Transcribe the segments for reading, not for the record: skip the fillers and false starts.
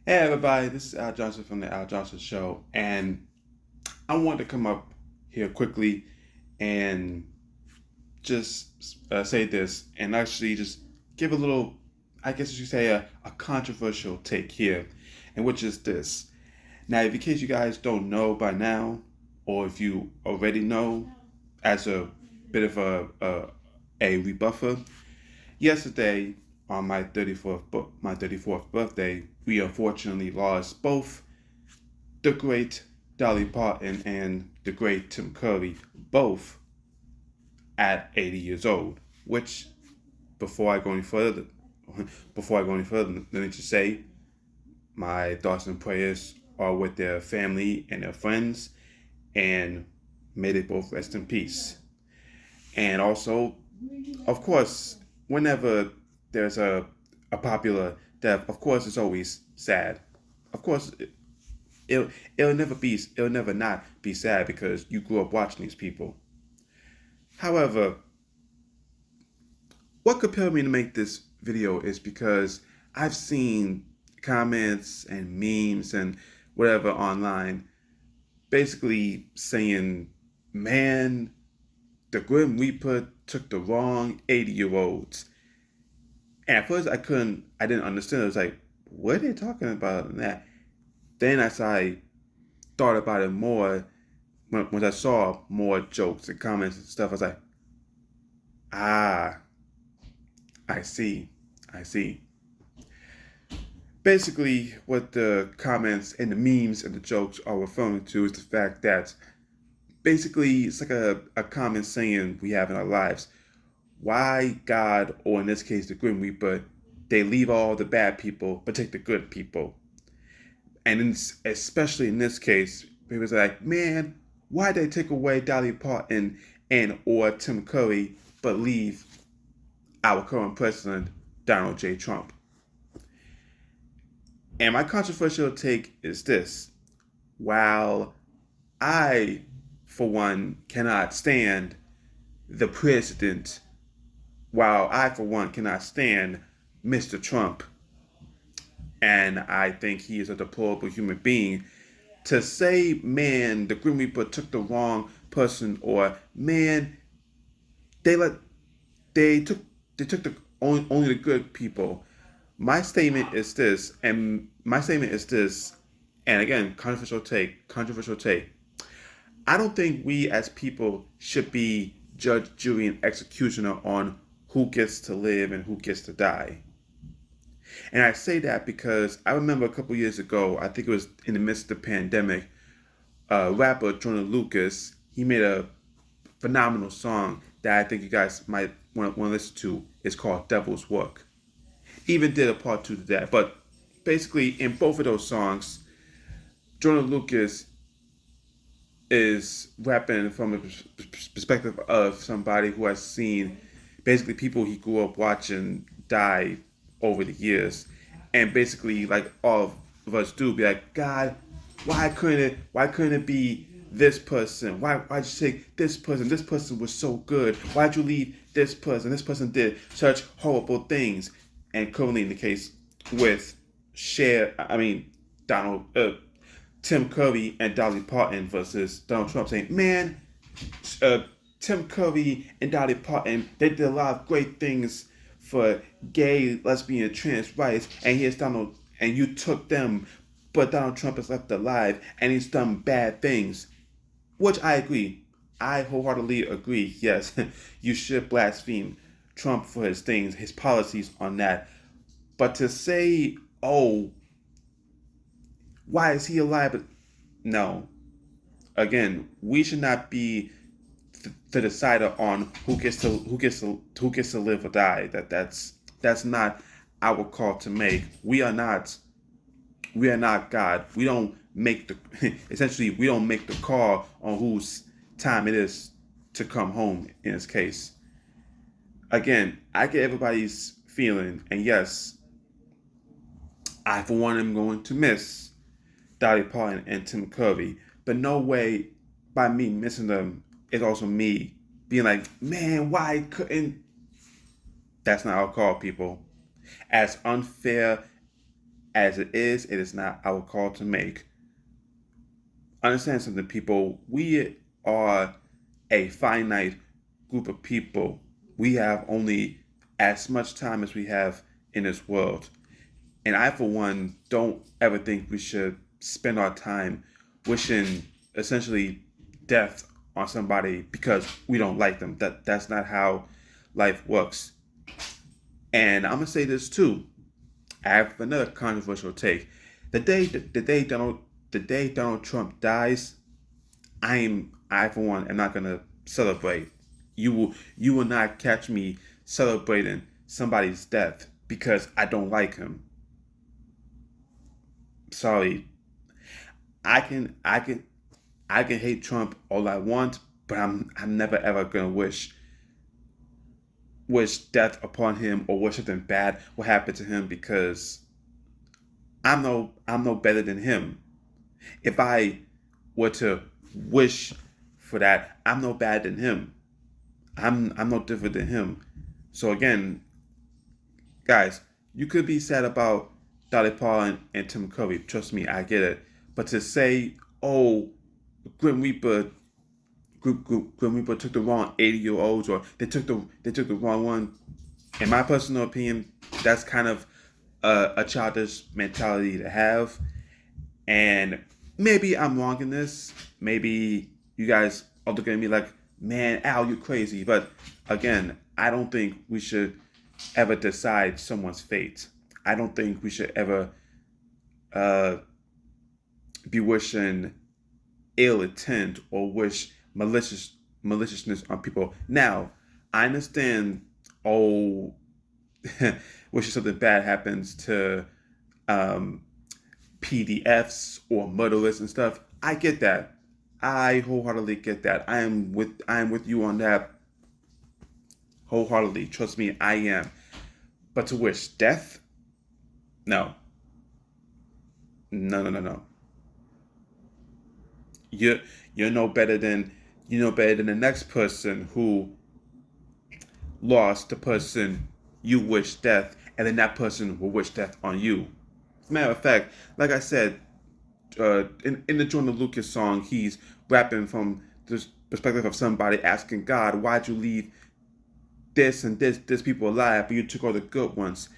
Hey everybody, this is Al Johnson from the Al Johnson Show, and I wanted to come up here quickly and just say this, and actually just give a little, I guess you should say, a controversial take here, and which is this. Now, in case you guys don't know by now, or if you already know, as a bit of a rebuffer, yesterday on my 34th birthday, we unfortunately lost both the great Dolly Parton and the great Tim Curry, both at 80 years old. Which, before I go any further, let me just say my thoughts and prayers are with their family and their friends, and may they both rest in peace. And also, of course, whenever there's a popular death, of course, it's always sad. Of course, it'll it'll never not be sad because you grew up watching these people. However, what compelled me to make this video is because I've seen comments and memes and whatever online basically saying, man, the Grim Reaper took the wrong 80-year-olds. And at first I didn't understand. I was like, what are they talking about in that? Then as I thought about it more, when I saw more jokes and comments and stuff, I was like, ah, I see. I see. Basically, what the comments and the memes and the jokes are referring to is the fact that basically it's like a common saying we have in our lives. Why God, or in this case, the Grim Reaper, they leave all the bad people but take the good people? And especially in this case, people are like, man, why they take away Dolly Parton and or Tim Curry but leave our current president, Donald J. Trump? And my controversial take is this. While I, for one, cannot stand the president, while I, for one, cannot stand Mr. Trump, and I think he is a deplorable human being, to say, man, the Grim Reaper took the wrong person, or man, they let they took they took the only the good people. My statement is this, and again, controversial take. I don't think we as people should be judge, jury, and executioner on who gets to live and who gets to die. And I say that because I remember a couple years ago, I think it was in the midst of the pandemic, rapper Jordan Lucas, he made a phenomenal song that I think you guys might want to listen to. It's called Devil's Work. Even did a part two to that. But basically, in both of those songs, Jordan Lucas is rapping from a perspective of somebody who has seen basically people he grew up watching die over the years, and basically like all of us do, be like, God, why couldn't it be this person? Why'd you take this person? This person was so good. Why'd you leave this person? This person did such horrible things. And currently in the case with Donald Tim Curry and Dolly Parton versus Donald Trump, saying, man, uh, Tim Curry and Dolly Parton, they did a lot of great things for gay, lesbian, trans rights, and here's Donald, and you took them, but Donald Trump is left alive, and he's done bad things, which I agree. I wholeheartedly agree. Yes, you should blaspheme Trump for his things, his policies on that. But to say, oh, why is he alive? No. Again, we should not be the decider on who gets to live or die. That's not our call to make. We are not God. We don't make the essentially we don't make the call on whose time it is to come home in this case. Again, I get everybody's feeling, and yes, I for one am going to miss Dolly Parton and Tim Curry, but no way by me missing them is also me being like, man, why couldn't? That's not our call, people. As unfair As it is not our call to make. Understand something, people. We are a finite group of people. We have only as much time as we have in this world. And I, for one, don't ever think we should spend our time wishing essentially death on somebody because we don't like them. That's not how life works. And I'm gonna say this too. I have another controversial take. The day Donald Trump dies, I for one am not gonna celebrate. You will not catch me celebrating somebody's death because I don't like him. Sorry. I can I can I can hate Trump all I want, but I'm never ever gonna wish death upon him or wish something bad will happen to him because I'm no better than him. If I were to wish for that, I'm no better than him. I'm no different than him. So again, guys, you could be sad about Dolly Parton and Tim Curry. Trust me, I get it. But to say, oh, Grim Reaper, Grim Reaper took the wrong 80-year-olds, or they took the wrong one. In my personal opinion, that's kind of a childish mentality to have. And maybe I'm wrong in this. Maybe you guys are looking at me like, man, Al, you crazy. But again, I don't think we should ever decide someone's fate. I don't think we should ever uh, be wishing ill intent or wish maliciousness on people. Now, I understand. Oh, wishing something bad happens to um, PDFs or murderers and stuff. I get that. I wholeheartedly get that. I am with you on that wholeheartedly. Trust me, I am. But to wish death? No. No, no, no, no. You're you're no better than you know better than the next person who lost the person you wish death, and then that person will wish death on you. As a matter of fact, like I said, in the Jordan Lucas song, he's rapping from the perspective of somebody asking God, "Why'd you leave this people alive, but you took all the good ones?"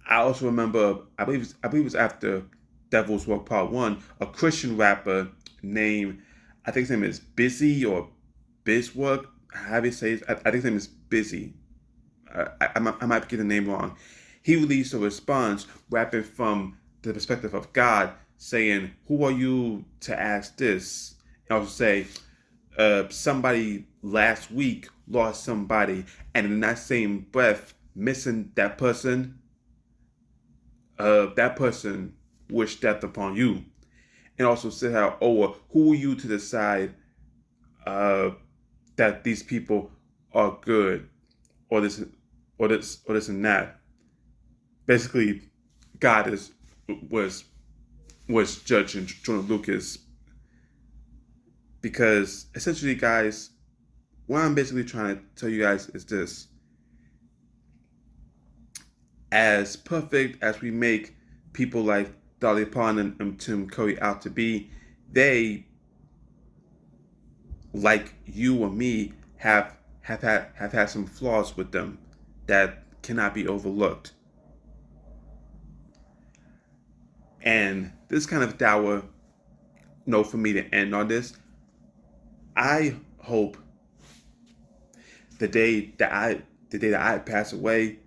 I also remember, I believe it was after Devil's Work Part One, a Christian rapper named, I think his name is Busy or Bizwork. How do you say it? I think his name is Busy. I might get the name wrong. He released a response rapping from the perspective of God, saying, "Who are you to ask this?" And also say, somebody last week lost somebody, and in that same breath, missing that person wished death upon you. And also said how, oh, well, who are you to decide uh, that these people are good or this and that. Basically, God is was was judging Jordan Lucas because essentially, guys, what I'm basically trying to tell you guys is this: as perfect as we make people like Dolly Parton and Tim Curry out to be, they, like you or me, have had some flaws with them that cannot be overlooked. And this kind of dour note for me to end on this. I hope the day that I pass away,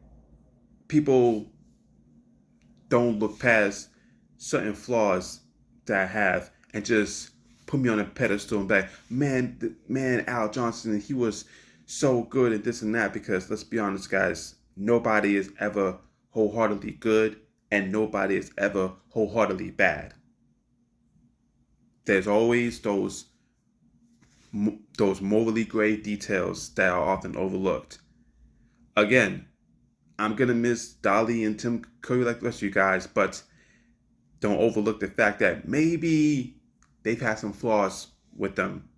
people don't look past certain flaws that I have and just put me on a pedestal and be like, man, Al Johnson, he was so good at this and that. Because let's be honest, guys, nobody is ever wholeheartedly good, and nobody is ever wholeheartedly bad. There's always those morally gray details that are often overlooked. Again, I'm gonna miss Dolly and Tim Curry like the rest of you guys, but don't overlook the fact that maybe they've had some flaws with them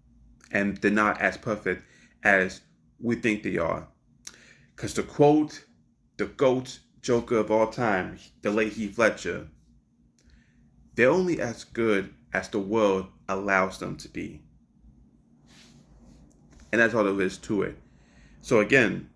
and they're not as perfect as we think they are. Because to quote the GOAT, Joker of all time, the late Heath Ledger, they're only as good as the world allows them to be. And that's all there is to it. So again,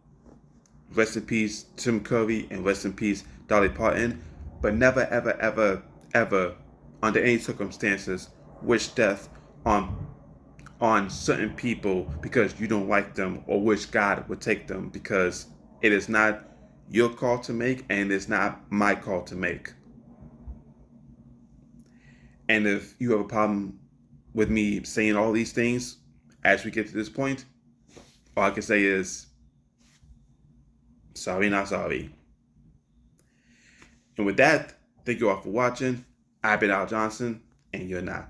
rest in peace, Tim Curry, and rest in peace, Dolly Parton. But never, ever, ever, ever, under any circumstances, wish death on certain people because you don't like them, or wish God would take them, because it is not your call to make, and it is not my call to make. And if you have a problem with me saying all these things as we get to this point, all I can say is sorry, not sorry. And with that, thank you all for watching. I've been Al Johnson, and you're not.